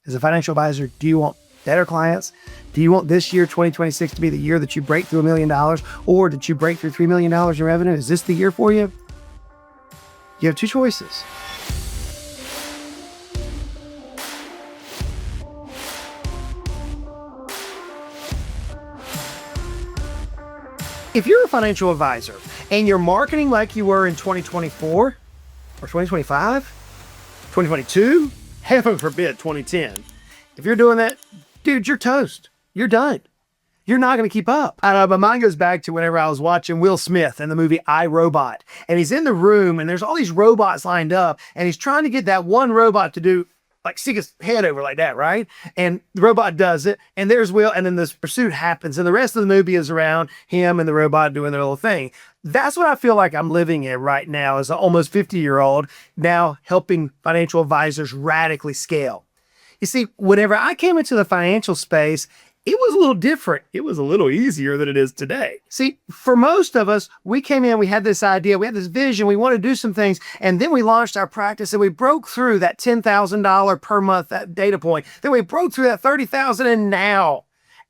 As a financial advisor, do you want better clients? Do you want this year, 2026, to be the year that you break through $1 million, or did you break through $3 million in revenue? Is this the year for you? You have two choices. If you're a financial advisor and you're marketing like you were in 2024 or 2025, 2022, heaven forbid 2010, if you're doing that, dude, you're toast. You're done. You're not going to keep up. My mind goes back to whenever I was watching Will Smith in the movie iRobot, and he's in the room and there's all these robots lined up, and he's trying to get that one robot to do like stick his head over like that, right? And the robot does it, and there's Will, and then this pursuit happens, and the rest of the movie is around him and the robot doing their little thing. That's what I feel like I'm living in right now as an almost 50-year-old, now helping financial advisors radically scale. You see, whenever I came into the financial space, it was a little different. It was a little easier than it is today. See, for most of us, we came in, we had this idea, we had this vision, we wanted to do some things, and then we launched our practice and we broke through that $10,000 per month, that data point. Then we broke through that $30,000, and now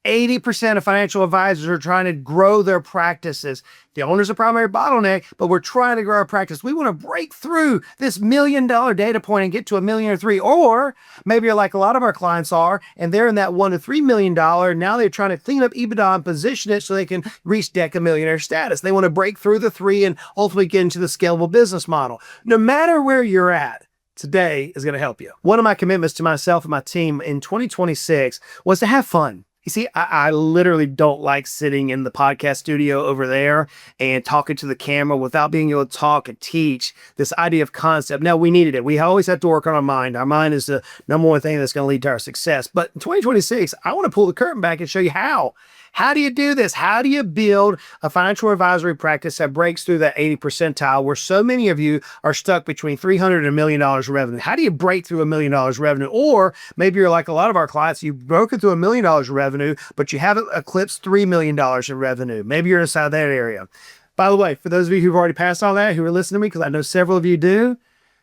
80% of financial advisors are trying to grow their practices. The owner's a primary bottleneck, but we're trying to grow our practice. We want to break through this $1 million data point and get to $1 million or $3 million. Or maybe you're like a lot of our clients are, and they're in that $1 to $3 million. Now they're trying to clean up EBITDA and position it so they can reach DecaMillionaire status. They want to break through the 3 and ultimately get into the scalable business model. No matter where you're at, today is going to help you. One of my commitments to myself and my team in 2026 was to have fun. You see, I literally don't like sitting in the podcast studio over there and talking to the camera without being able to talk and teach this idea of concept. Now, we needed it. We always have to work on our mind. Our mind is the number one thing that's going to lead to our success. But in 2026, I want to pull the curtain back and show you how. How do you do this? How do you build a financial advisory practice that breaks through that 80 percentile where so many of you are stuck between $300 and $1 million of revenue? How do you break through $1 million revenue? Or maybe you're like a lot of our clients, you've broken through $1 million of revenue, but you haven't eclipsed $3 million in revenue. Maybe you're inside that area. By the way, for those of you who've already passed all that, who are listening to me, because I know several of you do,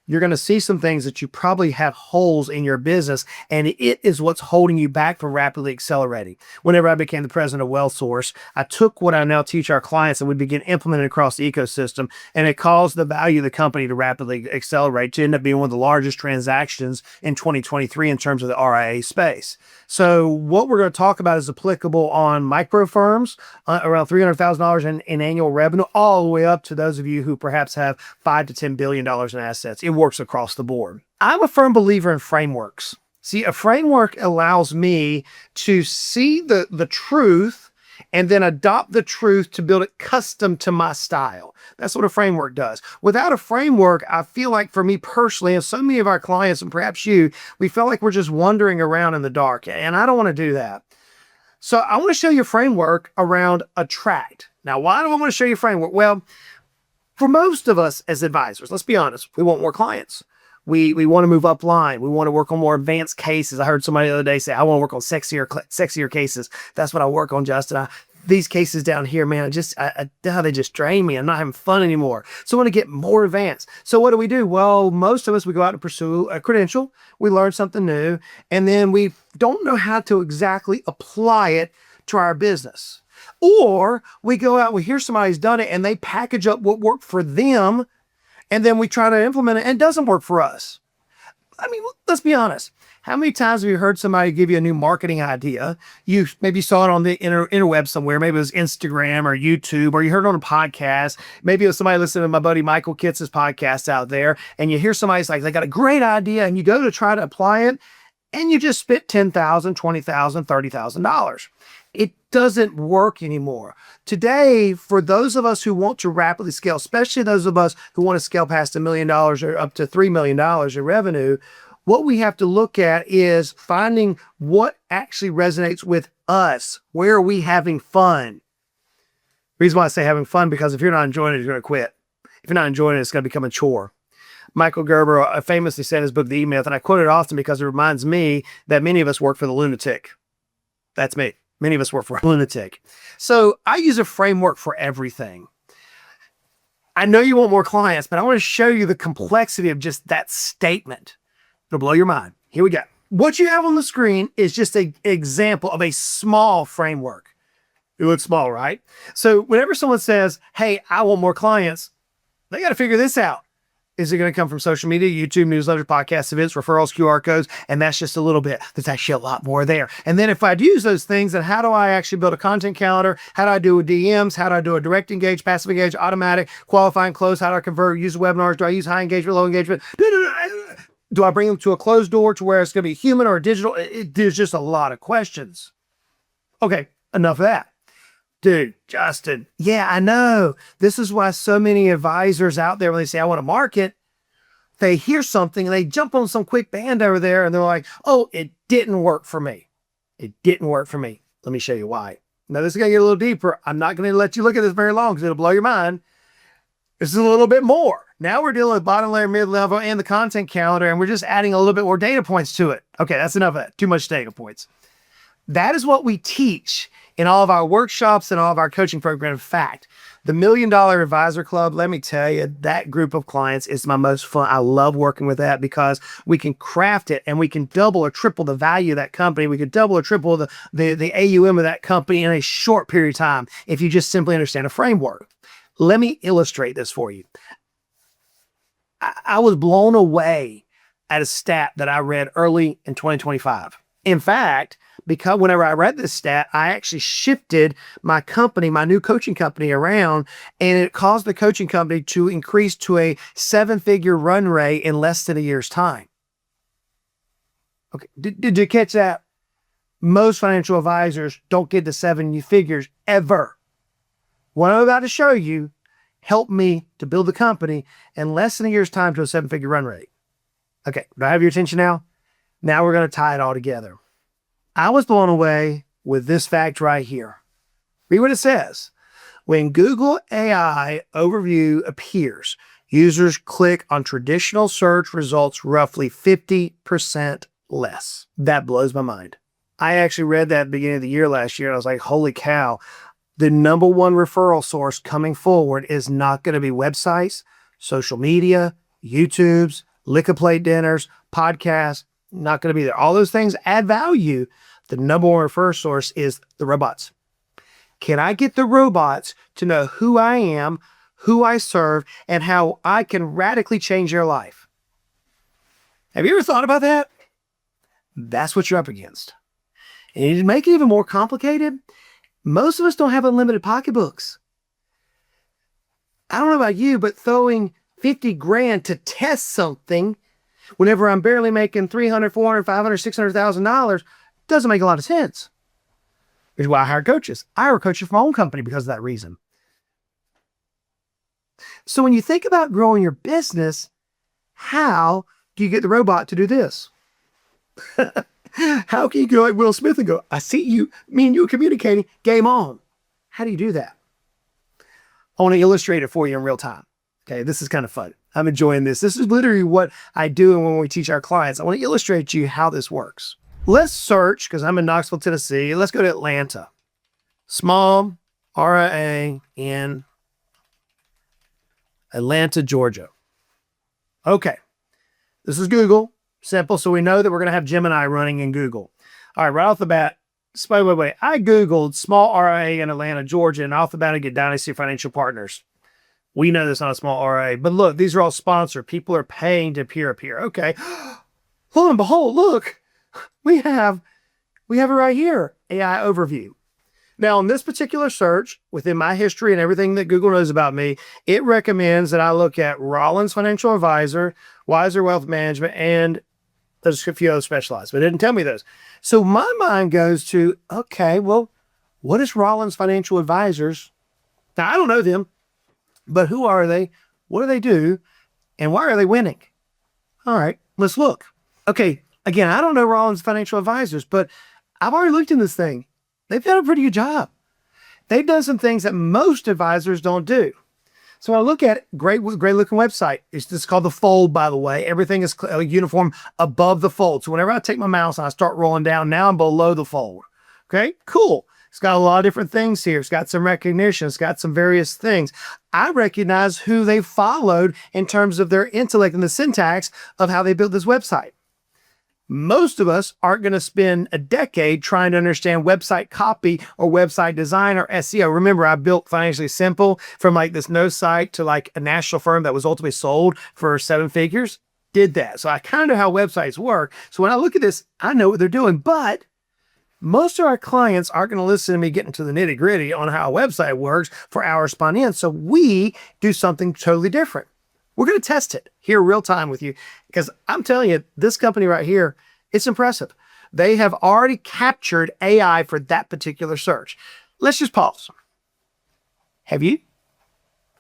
you're going to see some things that you probably have holes in your business, and it is what's holding you back from rapidly accelerating. Whenever I became the president of WealthSource, I took what I now teach our clients and we begin implementing across the ecosystem, and it caused the value of the company to rapidly accelerate to end up being one of the largest transactions in 2023 in terms of the RIA space. So what we're going to talk about is applicable on micro firms, around $300,000 in annual revenue, all the way up to those of you who perhaps have $5 to $10 billion in assets. It works across the board. I'm a firm believer in frameworks. See, a framework allows me to see the truth and then adopt the truth to build it custom to my style. That's what a framework does. Without a framework, I feel like for me personally, and so many of our clients, and perhaps you, we feel like we're just wandering around in the dark, and I don't want to do that. So I want to show you a framework around attract. Now, why do I want to show you a framework? Well, for most of us as advisors, let's be honest, we want more clients. We want to move up line. We want to work on more advanced cases. I heard somebody the other day say, I want to work on sexier cases. That's what I work on, Justin. These cases down here, man, they just drain me. I'm not having fun anymore. So I want to get more advanced. So what do? Well, most of us, we go out and pursue a credential. We learn something new, and then we don't know how to exactly apply it to our business. Or we go out, we hear somebody's done it, and they package up what worked for them, and then we try to implement it, and it doesn't work for us. I mean, let's be honest. How many times have you heard somebody give you a new marketing idea? You maybe saw it on the interweb somewhere. Maybe it was Instagram or YouTube, or you heard it on a podcast. Maybe it was somebody listening to my buddy Michael Kitz's podcast out there, and you hear somebody's like, they got a great idea, and you go to try to apply it, and you just spent $10,000, $20,000, $30,000. It doesn't work anymore. Today, for those of us who want to rapidly scale, especially those of us who want to scale past $1 million or up to $3 million in revenue, what we have to look at is finding what actually resonates with us. Where are we having fun? The reason why I say having fun, because if you're not enjoying it, you're going to quit. If you're not enjoying it, it's going to become a chore. Michael Gerber famously said in his book, The E-Myth, and I quote it often because it reminds me that many of us work for the lunatic. That's me. Many of us work for a lunatic. So I use a framework for everything. I know you want more clients, but I want to show you the complexity of just that statement. It'll blow your mind. Here we go. What you have on the screen is just an example of a small framework. It looks small, right? So whenever someone says, hey, I want more clients, they got to figure this out. Is it going to come from social media, YouTube, newsletters, podcasts, events, referrals, QR codes? And that's just a little bit. There's actually a lot more there. And then if I'd use those things, then how do I actually build a content calendar? How do I do DMs? How do I do a direct engage, passive engage, automatic, qualifying, close? How do I convert, use webinars? Do I use high engagement, low engagement? Do I bring them to a closed door to where it's going to be human or digital? There's just a lot of questions. Okay, enough of that. Dude, Justin, yeah, I know. This is why so many advisors out there, when they say, I want to market, they hear something and they jump on some quick band over there and they're like, oh, it didn't work for me. It didn't work for me. Let me show you why. Now, this is going to get a little deeper. I'm not going to let you look at this very long because it'll blow your mind. This is a little bit more. Now we're dealing with bottom layer, mid-level, and the content calendar, and we're just adding a little bit more data points to it. Okay, that's enough of that. Too much data points. That is what we teach in all of our workshops and all of our coaching programs. In fact, the $1 Million Advisor Club, let me tell you, that group of clients is my most fun. I love working with that because we can craft it and we can double or triple the value of that company. We can double or triple the AUM of that company in a short period of time if you just simply understand a framework. Let me illustrate this for you. I was blown away at a stat that I read early in 2025. In fact, because whenever I read this stat, I actually shifted my company, my new coaching company around, and it caused the coaching company to increase to a 7-figure run rate in less than a year's time. Okay, did you catch that? Most financial advisors don't get to 7 figures ever. What I'm about to show you helped me to build the company in less than a year's time to a 7-figure run rate. Okay, do I have your attention now? Now we're going to tie it all together. I was blown away with this fact right here. Read what it says. When Google AI overview appears, users click on traditional search results roughly 50% less. That blows my mind. I actually read that at the beginning of the year last year, and I was like, holy cow. The number one referral source coming forward is not going to be websites, social media, YouTubes, liquor plate dinners, podcasts, not going to be there. All those things add value. The number one referral source is the robots. Can I get the robots to know who I am, who I serve, and how I can radically change their life? Have you ever thought about that? That's what you're up against. And to make it even more complicated, most of us don't have unlimited pocketbooks. I don't know about you, but throwing 50 grand to test something whenever I'm barely making $300, $400, $500, $600,000 doesn't make a lot of sense. Which is why I hire coaches. I hire coaches for my own company because of that reason. So when you think about growing your business, how do you get the robot to do this? How can you go like Will Smith and go, I see you, me and you are communicating, game on. How do you do that? I want to illustrate it for you in real time. Okay, this is kind of fun. I'm enjoying this. This is literally what I do when we teach our clients. I want to illustrate to you how this works. Let's search, because I'm in Knoxville, Tennessee. Let's go to Atlanta. Small RIA in Atlanta, Georgia. Okay, this is Google. Simple. So we know that we're going to have Gemini running in Google. All right, right off the bat, wait. I Googled small RIA in Atlanta, Georgia, and off the bat I get Dynasty Financial Partners. We know that's not a small RIA, but look, these are all sponsored. People are paying to appear. Okay. Lo and behold, look, we have it right here, AI overview. Now, on this particular search, within my history and everything that Google knows about me, it recommends that I look at Rollins Financial Advisor, Wiser Wealth Management, and there's a few other specialized, but it didn't tell me those. So my mind goes to, okay, well, what is Rollins Financial Advisors? Now, I don't know them, but who are they? What do they do? And why are they winning? All right, let's look. Okay, again, I don't know Rollins Financial Advisors, but I've already looked in this thing. They've done a pretty good job. They've done some things that most advisors don't do. So when I look at it, great looking website. It's just called the Fold, by the way. Everything is uniform above the fold. So whenever I take my mouse and I start rolling down, now I'm below the fold. Okay, cool. It's got a lot of different things here. It's got some recognition. It's got some various things. I recognize who they followed in terms of their intellect and the syntax of how they built this website. Most of us aren't going to spend a decade trying to understand website copy or website design or SEO. Remember, I built Financially Simple from like this no site to like a national firm that was ultimately sold for 7 figures. Did that. So I kind of know how websites work. So when I look at this, I know what they're doing, but most of our clients aren't going to listen to me get into the nitty gritty on how a website works for hours upon end. So we do something totally different. We're going to test it here real time with you because I'm telling you, this company right here, it's impressive. They have already captured AI for that particular search. Let's just pause. Have you?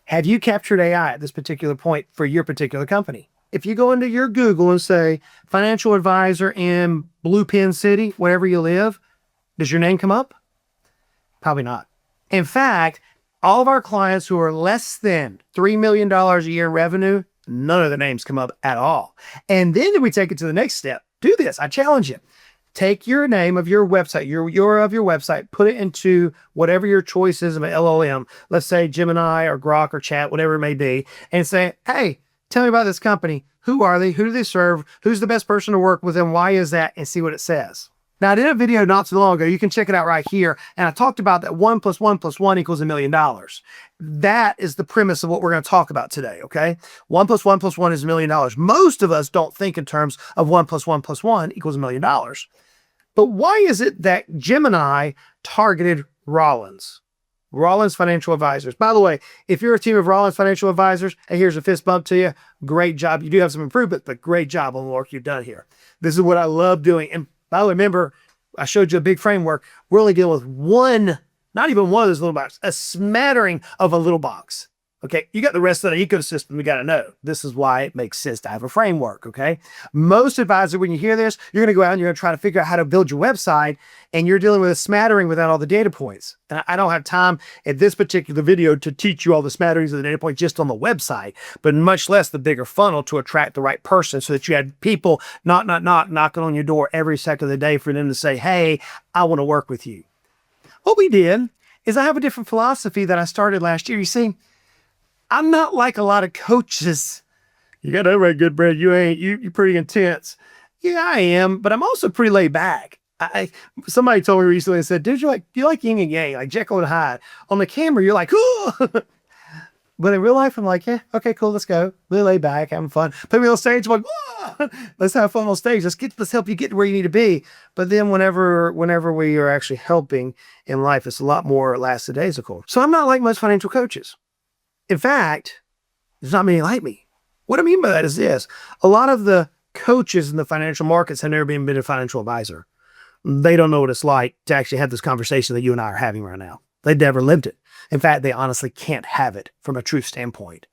Have you captured AI at this particular point for your particular company? If you go into your Google and say financial advisor in Blue Pen City, wherever you live, does your name come up? Probably not. In fact, all of our clients who are less than $3 million a year in revenue, none of their names come up at all. And then we take it to the next step. Do this. I challenge you. Take your name of your website, your URL of your website, put it into whatever your choice is of an LLM. Let's say Gemini or Grok or Chat, whatever it may be, and say, hey, tell me about this company. Who are they? Who do they serve? Who's the best person to work with and why is that? And see what it says. Now, I did a video not too long ago. You can check it out right here. And I talked about that 1 + 1 + 1 equals $1 million. That is the premise of what we're going to talk about today, okay? 1 + 1 + 1 is $1 million. Most of us don't think in terms of 1 + 1 + 1 equals $1 million. But why is it that Gemini targeted Rollins? Rollins Financial Advisors. By the way, if you're a team of Rollins Financial Advisors, and here's a fist bump to you, great job. You do have some improvement, but great job on the work you've done here. This is what I love doing. And by the way, remember, I showed you a big framework. We're only dealing with one, not even one of those little boxes, a smattering of a little box. Okay, you got the rest of the ecosystem we got to know. This is why it makes sense to have a framework, okay? Most advisors, when you hear this, you're going to go out and you're going to try to figure out how to build your website, and you're dealing with a smattering without all the data points. And I don't have time in this particular video to teach you all the smatterings of the data points just on the website, but much less the bigger funnel to attract the right person so that you had people knocking on your door every second of the day for them to say, hey, I want to work with you. What we did is I have a different philosophy that I started last year. You see, I'm not like a lot of coaches. You got to read Goodbread. You're pretty intense. Yeah, I am, but I'm also pretty laid back. Somebody told me recently and said, dude, you like yin and yang, like Jekyll and Hyde. On the camera, you're like, ooh. But in real life, I'm like, yeah, okay, cool, let's go. Really laid back, having fun. Put me on stage, I'm like, whoa, let's have fun on stage. Let's help you get to where you need to be. But then whenever we are actually helping in life, it's a lot more lackadaisical. So I'm not like most financial coaches. In fact, there's not many like me. What I mean by that is this. A lot of the coaches in the financial markets have never been a financial advisor. They don't know what it's like to actually have this conversation that you and I are having right now. They've never lived it. In fact, they honestly can't have it from a true standpoint.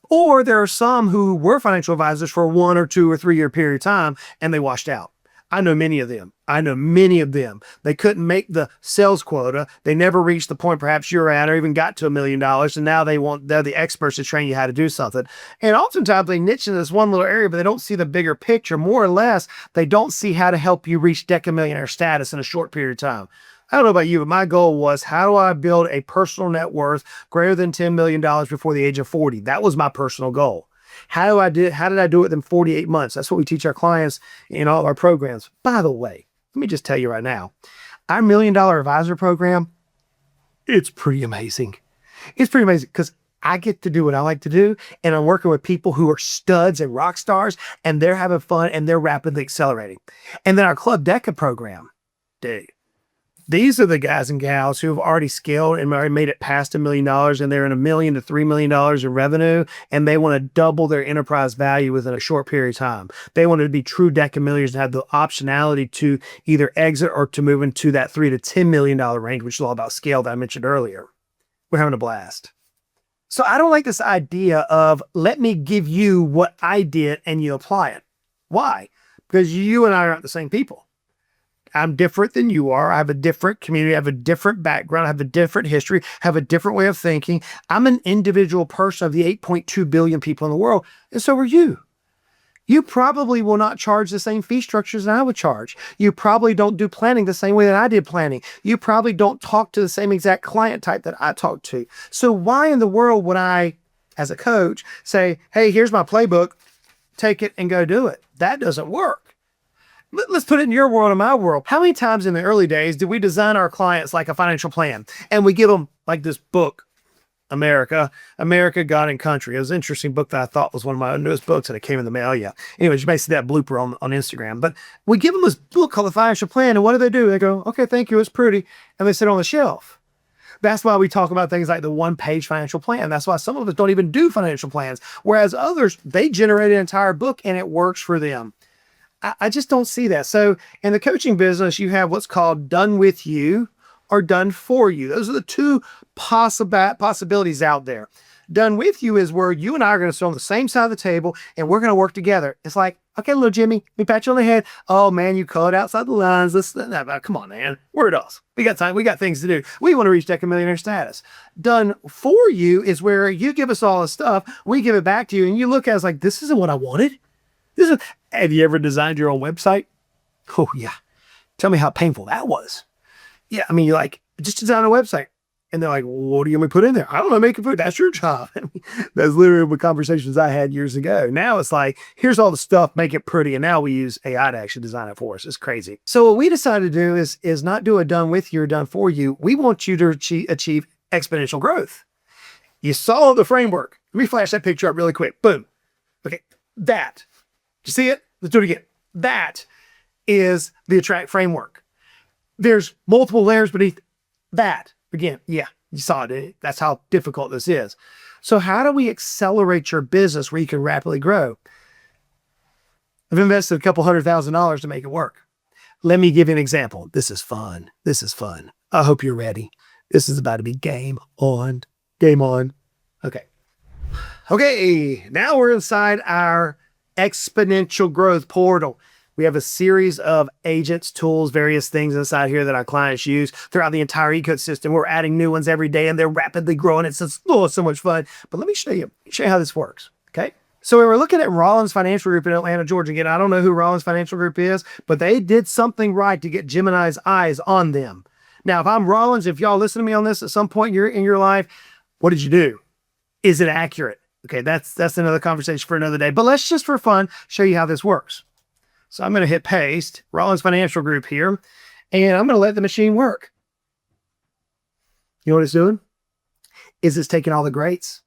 Or there are some who were financial advisors for 1 or 2 or 3 year period of time and they washed out. I know many of them. They couldn't make the sales quota. They never reached the point perhaps you're at or even got to $1 million. And now they're the experts to train you how to do something. And oftentimes they niche in this one little area, but they don't see the bigger picture. More or less, they don't see how to help you reach DecaMillionaire status in a short period of time. I don't know about you, but my goal was, how do I build a personal net worth greater than $10 million before the age of 40? That was my personal goal. How did I do it in 48 months? That's what we teach our clients in all our programs. By the way, let me just tell you right now, our $1 Million Advisor program, it's pretty amazing. It's pretty amazing because I get to do what I like to do, and I'm working with people who are studs and rock stars, and they're having fun, and they're rapidly accelerating. And then our Club Deca program, dude, these are the guys and gals who have already scaled and already made it past $1 million, and they're in $1 million to $3 million in revenue, and they want to double their enterprise value within a short period of time. They want to be true DecaMillionaires and have the optionality to either exit or to move into that $3 to $10 million range, which is all about scale that I mentioned earlier. We're having a blast. So I don't like this idea of, let me give you what I did and you apply it. Why? Because you and I aren't the same people. I'm different than you are. I have a different community. I have a different background. I have a different history. I have a different way of thinking. I'm an individual person of the 8.2 billion people in the world, and so are you. You probably will not charge the same fee structures that I would charge. You probably don't do planning the same way that I did planning. You probably don't talk to the same exact client type that I talk to. So why in the world would I, as a coach, say, hey, here's my playbook, take it and go do it? That doesn't work. Let's put it in your world and my world. How many times in the early days did we design our clients like a financial plan and we give them like this book, America, God and Country. It was an interesting book that I thought was one of my newest books that it came in the mail. Yeah. Anyways, you may see that blooper on Instagram. But we give them this book called The Financial Plan. And what do? They go, okay, thank you. It's pretty. And they sit on the shelf. That's why we talk about things like the one-page financial plan. That's why some of us don't even do financial plans. Whereas others, they generate an entire book and it works for them. I just don't see that. So in the coaching business, you have what's called done with you or done for you. Those are the two possibilities out there. Done with you is where you and I are going to sit on the same side of the table and we're going to work together. It's like, okay, little Jimmy, let me pat you on the head. Oh man, you colored outside the lines. Come on, man. We're adults. We got time. We got things to do. We want to reach DecaMillionaire status. Done for you is where you give us all the stuff. We give it back to you and you look at us like, this isn't what I wanted. Have you ever designed your own website? Oh yeah. Tell me how painful that was. Yeah, I mean, you're like, just design a website. And they're like, well, what do you want me to put in there? I don't know, make it food. That's your job. I mean, that's literally what conversations I had years ago. Now it's like, here's all the stuff, make it pretty. And now we use AI to actually design it for us. It's crazy. So what we decided to do is not do a done with you or done for you. We want you to achieve exponential growth. You saw the framework. Let me flash that picture up really quick. Boom. Okay, that. Did you see it? Let's do it again. That is the attract framework. There's multiple layers beneath that. Again, yeah, you saw it. That's how difficult this is. So how do we accelerate your business where you can rapidly grow? I've invested a couple $100,000 to make it work. Let me give you an example. This is fun. This is fun. I hope you're ready. This is about to be game on. Game on. Okay. Okay, now we're inside our exponential growth portal. We have a series of agents, tools, various things inside here that our clients use throughout the entire ecosystem. We're adding new ones every day and they're rapidly growing. It's just, so much fun. But let me show you how this works. Okay. So we were looking at Rollins Financial Group in Atlanta, Georgia. Again, I don't know who Rollins Financial Group is, but they did something right to get Gemini's eyes on them. Now, if I'm Rollins, if y'all listen to me on this at some point in your life, what did you do? Is it accurate? Okay, that's another conversation for another day. But let's just for fun show you how this works. So I'm going to hit paste, Rollins Financial Group here, and I'm going to let the machine work. You know what it's doing? It's taking all the greats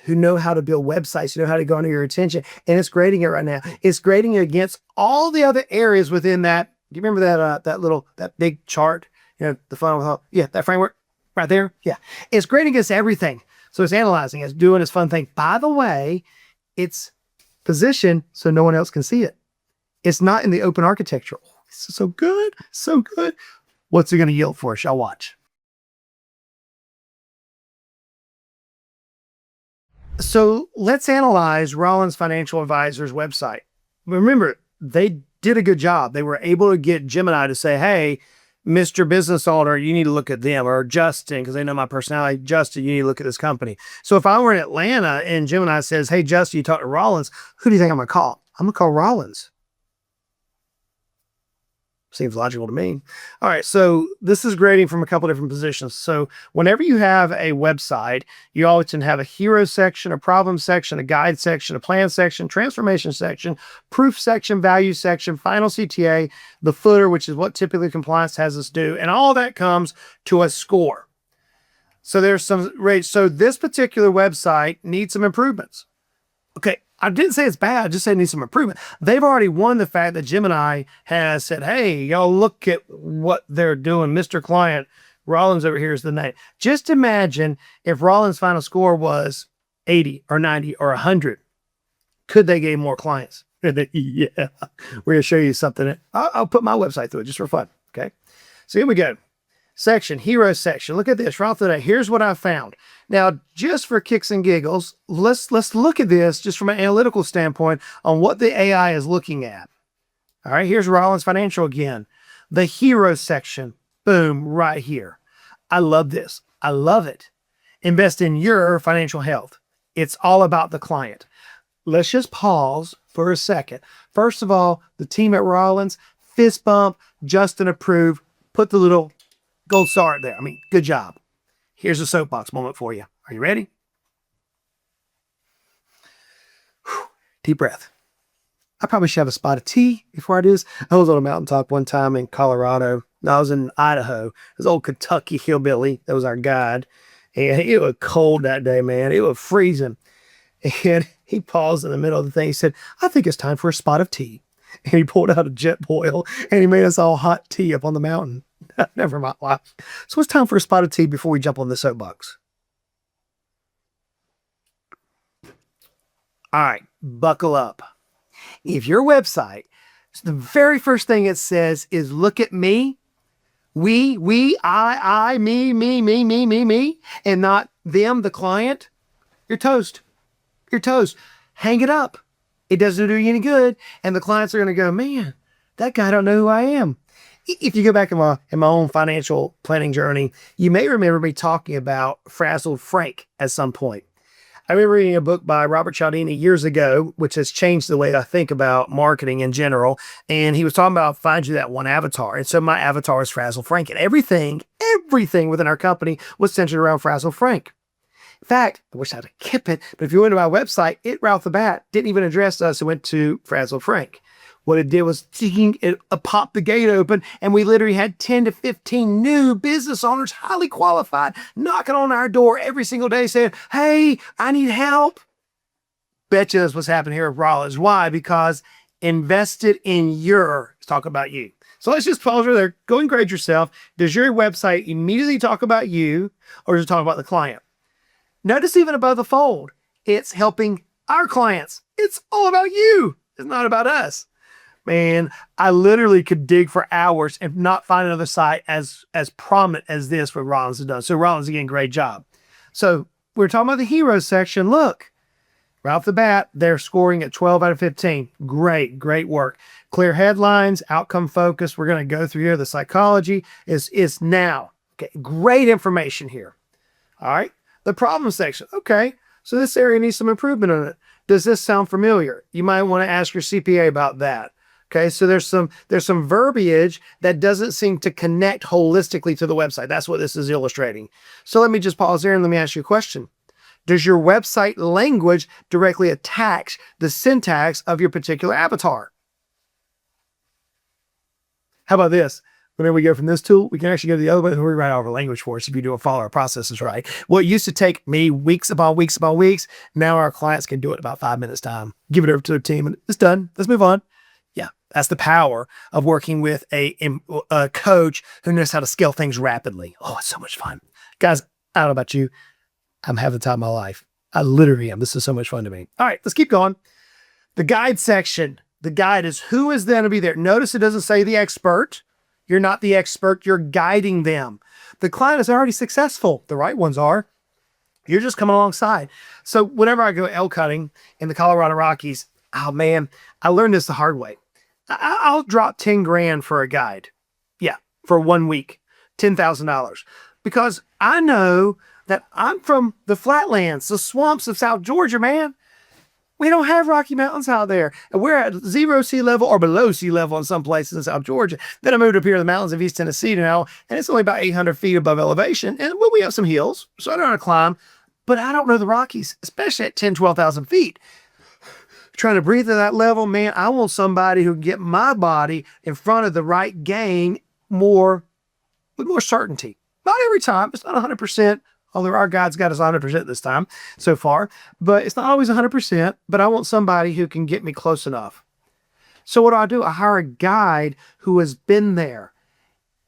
who know how to build websites, who know how to go under your attention, and it's grading it right now. It's grading it against all the other areas within that. Do you remember that big chart? You know, the fun with all, yeah, that framework right there. Yeah, it's grading against everything. So it's analyzing, it's doing its fun thing. By the way, it's positioned so no one else can see it. It's not in the open architecture. Oh, this is so good, so good. What's it going to yield for us? Y'all watch. So let's analyze Rollins Financial Advisor's website. Remember, they did a good job. They were able to get Gemini to say, hey, Mr. Business Owner, you need to look at them, or Justin, because they know my personality. Justin, you need to look at this company. So if I were in Atlanta and Gemini says, hey, Justin, you talk to Rollins, who do you think I'm going to call? I'm going to call Rollins. Seems logical to me. All right, so this is grading from a couple different positions. So whenever you have a website, you always can have a hero section, a problem section, a guide section, a plan section, transformation section, proof section, value section, final CTA, the footer, which is what typically compliance has us do. And all that comes to a score. So there's some rates. So this particular website needs some improvements. Okay. I didn't say it's bad, I just said it needs some improvement. They've already won the fact that Gemini has said, hey, y'all look at what they're doing. Mr. Client, Rollins over here is the name. Just imagine if Rollins' final score was 80 or 90 or 100. Could they gain more clients? Yeah, we're going to show you something. I'll put my website through it just for fun, okay? So here we go. Section, hero section. Look at this right off the bat. Here's what I found. Now, just for kicks and giggles, let's look at this just from an analytical standpoint on what the AI is looking at. All right, here's Rollins Financial again. The hero section, boom, right here. I love this. I love it. Invest in your financial health. It's all about the client. Let's just pause for a second. First of all, the team at Rollins, fist bump, Justin approved, put the little gold star there. I mean, good job. Here's a soapbox moment for you. Are you ready? Whew. Deep breath. I probably should have a spot of tea before I do this. I was on a mountaintop one time in Colorado. No, I was in Idaho. This old Kentucky hillbilly that was our guide. And it was cold that day, man. It was freezing. And he paused in the middle of the thing. He said, I think it's time for a spot of tea. And he pulled out a jet boil and he made us all hot tea up on the mountain. Never mind. So it's time for a spot of tea before we jump on the soapbox. All right, buckle up. If your website, the very first thing it says is look at me, we, I, me, and not them, the client, you're toast. You're toast. Hang it up. It doesn't do you any good. And the clients are going to go, man, that guy don't know who I am. If you go back in my own financial planning journey, you may remember me talking about Frazzled Frank at some point. I remember reading a book by Robert Cialdini years ago, which has changed the way I think about marketing in general. And he was talking about find you that one avatar. And so my avatar is Frazzled Frank. And everything within our company was centered around Frazzled Frank. In fact, I wish I had kept it, but if you went to my website, it right off the bat didn't even address us. It went to Frazzled Frank. What it did was it popped the gate open, and we literally had 10 to 15 new business owners, highly qualified, knocking on our door every single day saying, hey, I need help. Bet you that's what's happening here at Rollins. Why? Because invested in let's talk about you. So let's just pause right there. Go and grade yourself. Does your website immediately talk about you, or does it talk about the client? Notice even above the fold, it's helping our clients. It's all about you. It's not about us. Man, I literally could dig for hours and not find another site as prominent as this what Rollins has done. So Rollins, again, great job. So we're talking about the heroes section. Look, right off the bat, they're scoring at 12 out of 15. Great work. Clear headlines, outcome focus. We're going to go through here. The psychology is now. Okay, great information here. All right. The problem section. Okay, so this area needs some improvement on it. Does this sound familiar? You might want to ask your CPA about that. Okay, so there's some verbiage that doesn't seem to connect holistically to the website. That's what this is illustrating. So let me just pause there and let me ask you a question. Does your website language directly attach the syntax of your particular avatar? How about this? Whenever we go from this tool, we can actually go to the other way and rewrite our language for us if you do follow our processes right. What used to take me weeks upon weeks, now our clients can do it in about 5 minutes time. Give it over to their team and it's done. Let's move on. Yeah, that's the power of working with a coach who knows how to scale things rapidly. Oh, it's so much fun. Guys, I don't know about you. I'm having the time of my life. I literally am. This is so much fun to me. All right, let's keep going. The guide section. The guide is who is going to be there. Notice it doesn't say the expert. You're not the expert. You're guiding them. The client is already successful. The right ones are. You're just coming alongside. So whenever I go elk hunting in the Colorado Rockies, oh man, I learned this the hard way. I'll drop 10 grand for a guide. Yeah, for 1 week, $10,000. Because I know that I'm from the flatlands, the swamps of South Georgia, man. We don't have Rocky Mountains out there. And we're at 0 sea level or below sea level in some places in South Georgia. Then I moved up here to the mountains of East Tennessee now, and it's only about 800 feet above elevation. And well, we have some hills, so I know how to climb, but I don't know the Rockies, especially at 10, 12,000 feet. Trying to breathe at that level, man, I want somebody who can get my body in front of the right game with more certainty. Not every time. It's not 100%. Although our guide's got us 100% this time so far, but it's not always 100%, but I want somebody who can get me close enough. So what do? I hire a guide who has been there.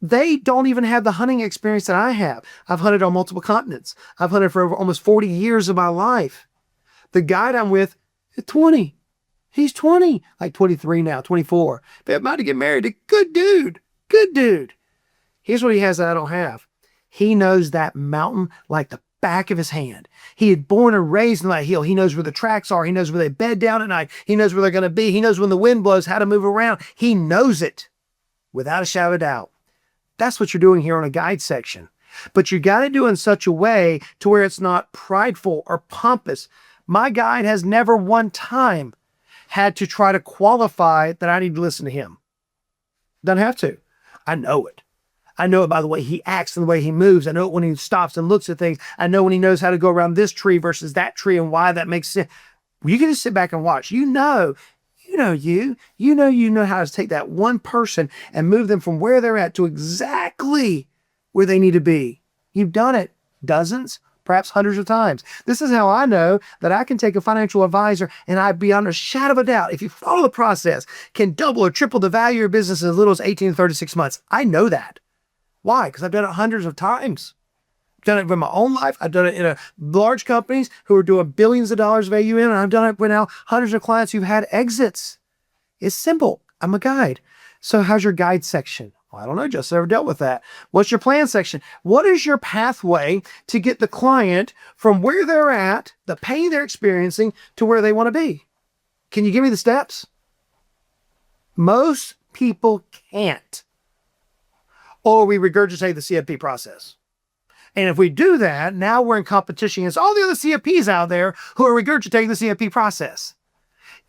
They don't even have the hunting experience that I have. I've hunted on multiple continents. I've hunted for over almost 40 years of my life. The guide I'm with is 20. He's 20, like 23 now, 24. But I'm about to get married. A good dude. Here's what he has that I don't have. He knows that mountain like the back of his hand. He had born and raised in that hill. He knows where the tracks are. He knows where they bed down at night. He knows where they're going to be. He knows when the wind blows, how to move around. He knows it without a shadow of doubt. That's what you're doing here on a guide section. But you got to do it in such a way to where it's not prideful or pompous. My guide has never one time had to try to qualify that I need to listen to him. Doesn't have to. I know it. I know it by the way he acts and the way he moves. I know it when he stops and looks at things. I know when he knows how to go around this tree versus that tree and why that makes sense. You can just sit back and watch. You know you know how to take that one person and move them from where they're at to exactly where they need to be. You've done it dozens, perhaps hundreds of times. This is how I know that I can take a financial advisor and I, beyond a shadow of a doubt, if you follow the process, can double or triple the value of your business in as little as 18 to 36 months. I know that. Why? Because I've done it hundreds of times. I've done it in my own life. I've done it in large companies who are doing billions of dollars of AUM, and I've done it with now hundreds of clients who've had exits. It's simple. I'm a guide. So how's your guide section? Well, I don't know, just never dealt with that. What's your plan section? What is your pathway to get the client from where they're at, the pain they're experiencing, to where they want to be? Can you give me the steps? Most people can't. Or we regurgitate the CFP process. And if we do that, now we're in competition against all the other CFPs out there who are regurgitating the CFP process.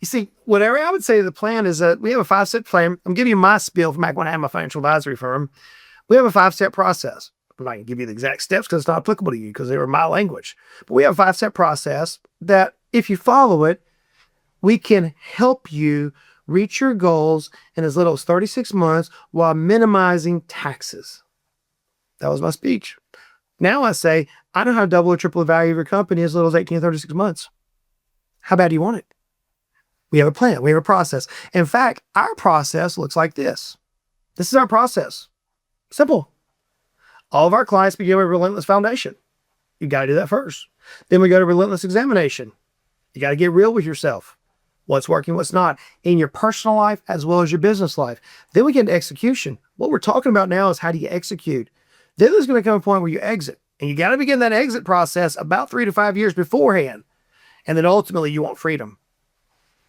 You see, whatever I would say the plan is that we have a 5-step plan. I'm giving you my spiel from back when I had my financial advisory firm. We have a 5-step process. I'm not going to give you the exact steps because it's not applicable to you because they were my language. But we have a 5-step process that if you follow it, we can help you reach your goals in as little as 36 months while minimizing taxes. That was my speech. Now I say, I know how to double or triple the value of your company as little as 18 to 36 months. How bad do you want it? We have a plan. We have a process. In fact, our process looks like this. This is our process. Simple. All of our clients begin with Relentless Foundation. You got to do that first. Then we go to Relentless Examination. You got to get real with yourself. What's working, what's not, in your personal life as well as your business life. Then we get into execution. What we're talking about now is how do you execute. Then there's going to come a point where you exit. And you got to begin that exit process about 3 to 5 years beforehand. And then ultimately you want freedom.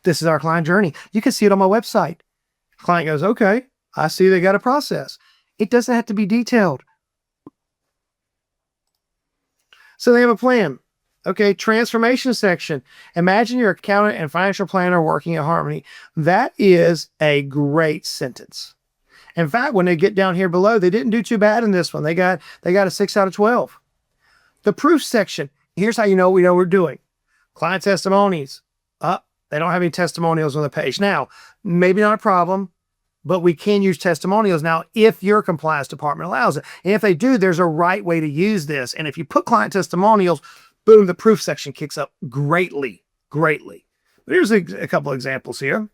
This is our client journey. You can see it on my website. Client goes, okay, I see they got a process. It doesn't have to be detailed. So they have a plan. Okay, transformation section. Imagine your accountant and financial planner working in harmony. That is a great sentence. In fact, when they get down here below, they didn't do too bad in this one. They got a 6 out of 12. The proof section. Here's how you know we know what we're doing. Client testimonies. They don't have any testimonials on the page. Now, maybe not a problem, but we can use testimonials now if your compliance department allows it. And if they do, there's a right way to use this. And if you put client testimonials, boom, the proof section kicks up greatly, greatly. But here's a couple of examples here.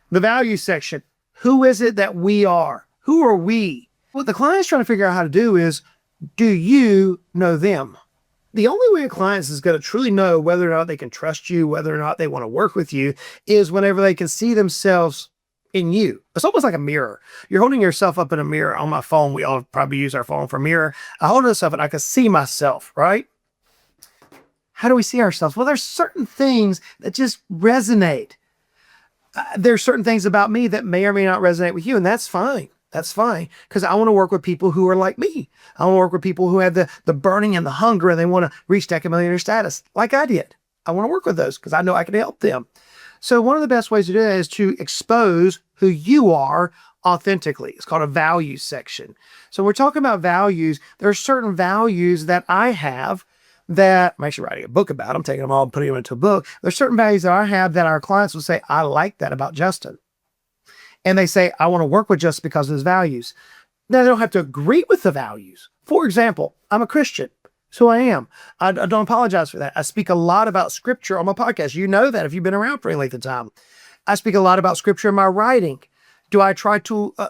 The value section. Who is it that we are? Who are we? What the client's trying to figure out how to do is, do you know them? The only way a client is going to truly know whether or not they can trust you, whether or not they want to work with you, is whenever they can see themselves in you. It's almost like a mirror. You're holding yourself up in a mirror. On my phone, we all probably use our phone for a mirror. I hold this up and I can see myself, right? How do we see ourselves? Well, there's certain things that just resonate. There's certain things about me that may or may not resonate with you, and that's fine. That's fine, because I want to work with people who are like me. I want to work with people who have the burning and the hunger, and they want to reach DecaMillionaire status like I did. I want to work with those because I know I can help them. So one of the best ways to do that is to expose who you are authentically. It's called a values section. So we're talking about values. There are certain values that I have that I'm actually writing a book about. I'm taking them all and putting them into a book. There's certain values that I have that our clients will say, I like that about Justin. And they say, I want to work with Justin because of his values. Now, they don't have to agree with the values. For example, I'm a Christian. It's who I am. I don't apologize for that. I speak a lot about scripture on my podcast. You know that if you've been around for any length of time. I speak a lot about scripture in my writing. Do I try to go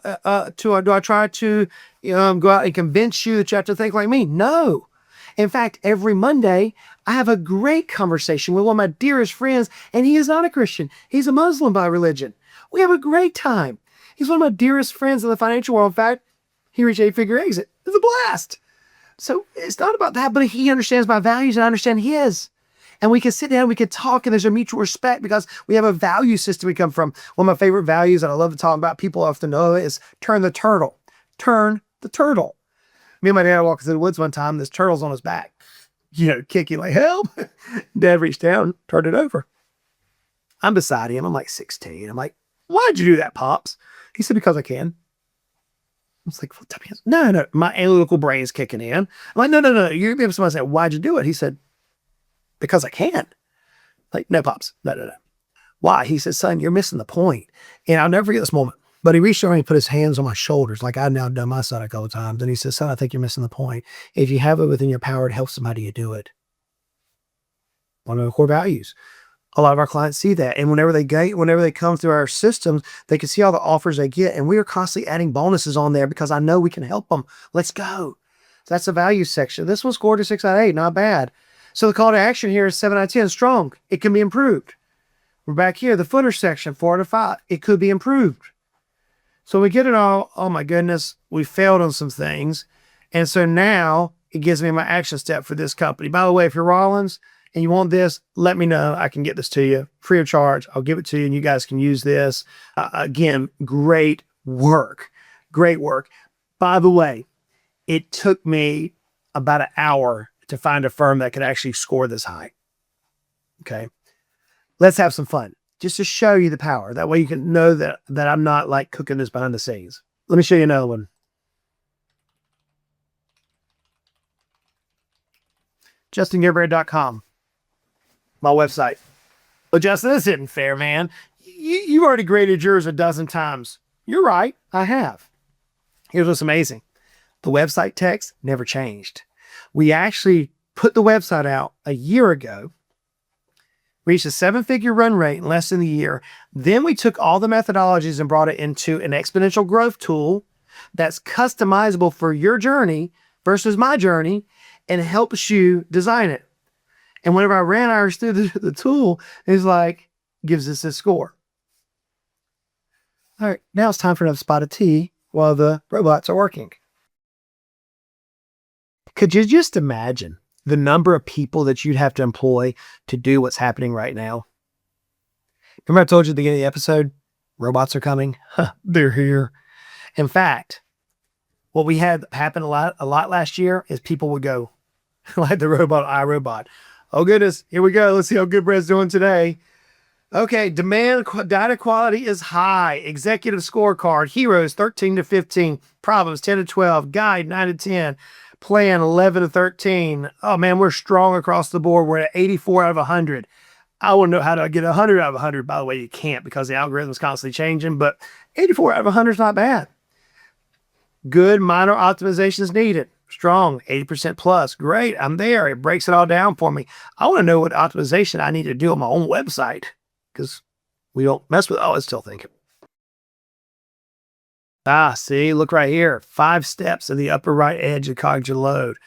out and convince you that you have to think like me? No. In fact, every Monday, I have a great conversation with one of my dearest friends, and he is not a Christian. He's a Muslim by religion. We have a great time. He's one of my dearest friends in the financial world. In fact, he reached 8-figure exit. It's a blast. So it's not about that, but he understands my values and I understand his. And we can sit down, we can talk, and there's a mutual respect because we have a value system we come from. One of my favorite values that I love to talk about, people often know it, is turn the turtle. Turn the turtle. Me and my dad walked through the woods one time, this turtle's on his back. Kicking like, help. Dad reached down, turned it over. I'm beside him. I'm like 16. I'm like, why'd you do that, Pops? He said, because I can. I was like, well, no. My analytical brain's kicking in. I'm like, no. You're going to somebody say, why'd you do it? He said, because I can. Like, no, Pops. No. Why? He said, son, you're missing the point. And I'll never forget this moment. But he reached over and he put his hands on my shoulders, like I've now done my side a couple of times. And he said, son, I think you're missing the point. If you have it within your power to help somebody, you do it. One of the core values. A lot of our clients see that. And whenever they come through our systems, they can see all the offers they get. And we are constantly adding bonuses on there because I know we can help them. Let's go. So that's the value section. This one scored a 6 out of 8. Not bad. So the call to action here is 7 out of 10. Strong. It can be improved. We're back here. The footer section, 4 out of 5. It could be improved. So we get it all. Oh my goodness. We failed on some things. And so now it gives me my action step for this company. By the way, if you're Rollins and you want this, let me know. I can get this to you free of charge. I'll give it to you and you guys can use this. Again, great work. Great work. By the way, it took me about an hour to find a firm that could actually score this high. Okay. Let's have some fun. Just to show you the power. That way you can know that I'm not like cooking this behind the scenes. Let me show you another one. JustinGoodbread.com. My website. Well, Justin, this isn't fair, man. You already graded yours a dozen times. You're right. I have. Here's what's amazing. The website text never changed. We actually put the website out a year ago, reached a 7-figure run rate in less than a year. Then we took all the methodologies and brought it into an exponential growth tool that's customizable for your journey versus my journey and helps you design it. And whenever I ran ours through the tool, it's like, gives us a score. All right, now it's time for another spot of tea while the robots are working. Could you just imagine the number of people that you'd have to employ to do what's happening right now? Remember I told you at the beginning of the episode, robots are coming? They're here. In fact, what we had happen a lot last year is people would go, like the robot, iRobot. Oh goodness, here we go. Let's see how Goodbread's doing today. Okay, demand data quality is high. Executive scorecard, heroes 13 to 15, problems 10 to 12, guide 9 to 10. Plan 11 to 13. Oh man, we're strong across the board. We're at 84 out of 100. I want to know how to get 100 out of 100. By the way, you can't because the algorithm's constantly changing, but 84 out of 100 is not bad. Good minor optimizations needed. Strong, 80% plus. Great, I'm there. It breaks it all down for me. I want to know what optimization I need to do on my own website because we don't mess with, oh, it's still thinking. See, look right here. 5 steps in the upper right edge of cognitive load.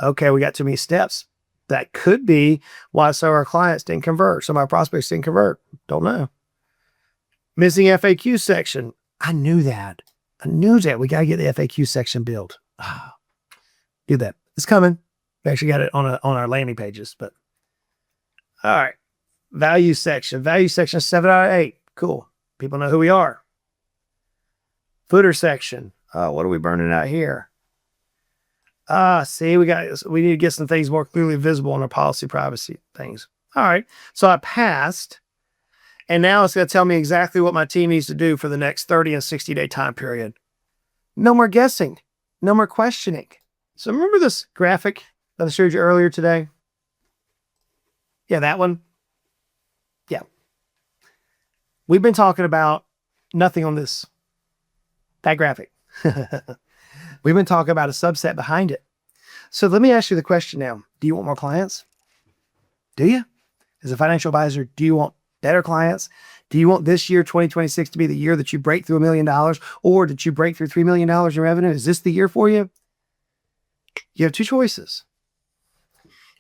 Okay, we got too many steps. That could be why some of our clients didn't convert. Some of our prospects didn't convert. Don't know. Missing FAQ section. I knew that. We got to get the FAQ section built. Do that. It's coming. We actually got it on our landing pages, but all right. Value section. Value section 7 out of 8. Cool. People know who we are. Footer section. What are we burning out here? See, we need to get some things more clearly visible on our policy privacy things. All right. So I passed. And now it's going to tell me exactly what my team needs to do for the next 30 and 60-day time period. No more guessing. No more questioning. So remember this graphic that I showed you earlier today? Yeah, that one. Yeah. We've been talking about nothing on this. That graphic. We've been talking about a subset behind it. So let me ask you the question now. Do you want more clients? Do you? As a financial advisor, do you want better clients? Do you want this year, 2026, to be the year that you break through $1 million, or did you break through $3 million in revenue? Is this the year for you? You have 2 choices.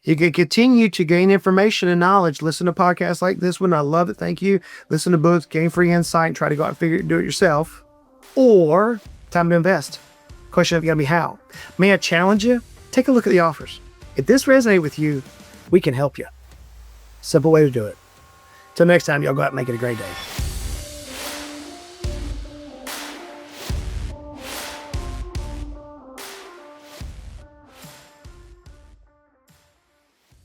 You can continue to gain information and knowledge. Listen to podcasts like this one. I love it. Thank you. Listen to books, gain free insight, and try to go out and do it yourself. Or time to invest. Question is going to be how. May I challenge you? Take a look at the offers. If this resonates with you, we can help you. Simple way to do it. Till next time, y'all go out and make it a great day.